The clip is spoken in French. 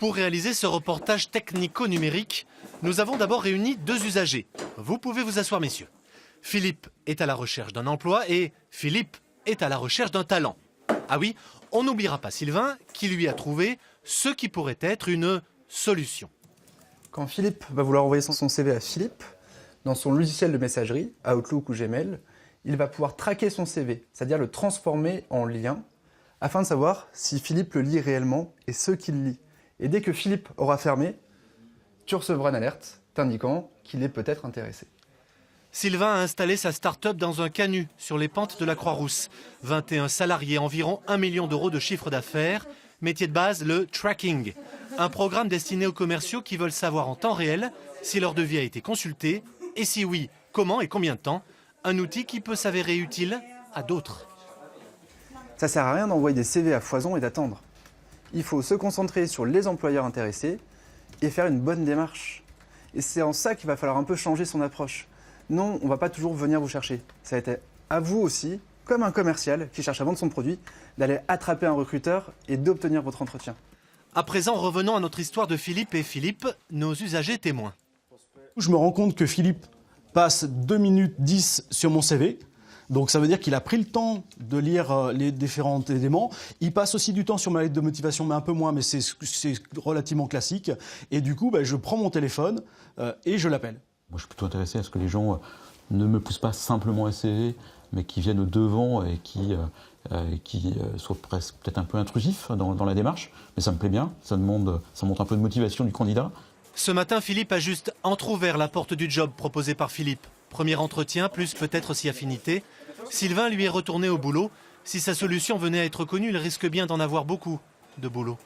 Pour réaliser ce reportage technico-numérique, nous avons d'abord réuni deux usagers. Vous pouvez vous asseoir, messieurs. Philippe est à la recherche d'un emploi et Philippe est à la recherche d'un talent. Ah oui, on n'oubliera pas Sylvain qui lui a trouvé ce qui pourrait être une solution. Quand Philippe va vouloir envoyer son CV à Philippe, dans son logiciel de messagerie, Outlook ou Gmail, il va pouvoir traquer son CV, c'est-à-dire le transformer en lien, afin de savoir si Philippe le lit réellement et ce qu'il lit. Et dès que Philippe aura fermé, tu recevras une alerte t'indiquant qu'il est peut-être intéressé. Sylvain a installé sa start-up dans un canut sur les pentes de la Croix-Rousse. 21 salariés, environ 1 million d'euros de chiffre d'affaires. Métier de base, le tracking. Un programme destiné aux commerciaux qui veulent savoir en temps réel si leur devis a été consulté et si oui, comment et combien de temps. Un outil qui peut s'avérer utile à d'autres. Ça sert à rien d'envoyer des CV à foison et d'attendre. Il faut se concentrer sur les employeurs intéressés et faire une bonne démarche. Et c'est en ça qu'il va falloir un peu changer son approche. Non, on ne va pas toujours venir vous chercher. Ça va être à vous aussi, comme un commercial qui cherche à vendre son produit, d'aller attraper un recruteur et d'obtenir votre entretien. À présent, revenons à notre histoire de Philippe et Philippe, nos usagers témoins. Je me rends compte que Philippe passe 2 minutes 10 sur mon CV. Donc ça veut dire qu'il a pris le temps de lire les différents éléments. Il passe aussi du temps sur ma lettre de motivation, mais un peu moins, mais c'est relativement classique. Et du coup, je prends mon téléphone et je l'appelle. Moi, je suis plutôt intéressé à ce que les gens ne me poussent pas simplement un CV, mais qui viennent au devant et qui soient presque peut-être un peu intrusifs dans la démarche. Mais ça me plaît bien, ça montre un peu de motivation du candidat. Ce matin, Philippe a juste entrouvert la porte du job proposé par Philippe. Premier entretien, plus peut-être aussi affinité. Sylvain lui est retourné au boulot. Si sa solution venait à être connue, il risque bien d'en avoir beaucoup de boulot.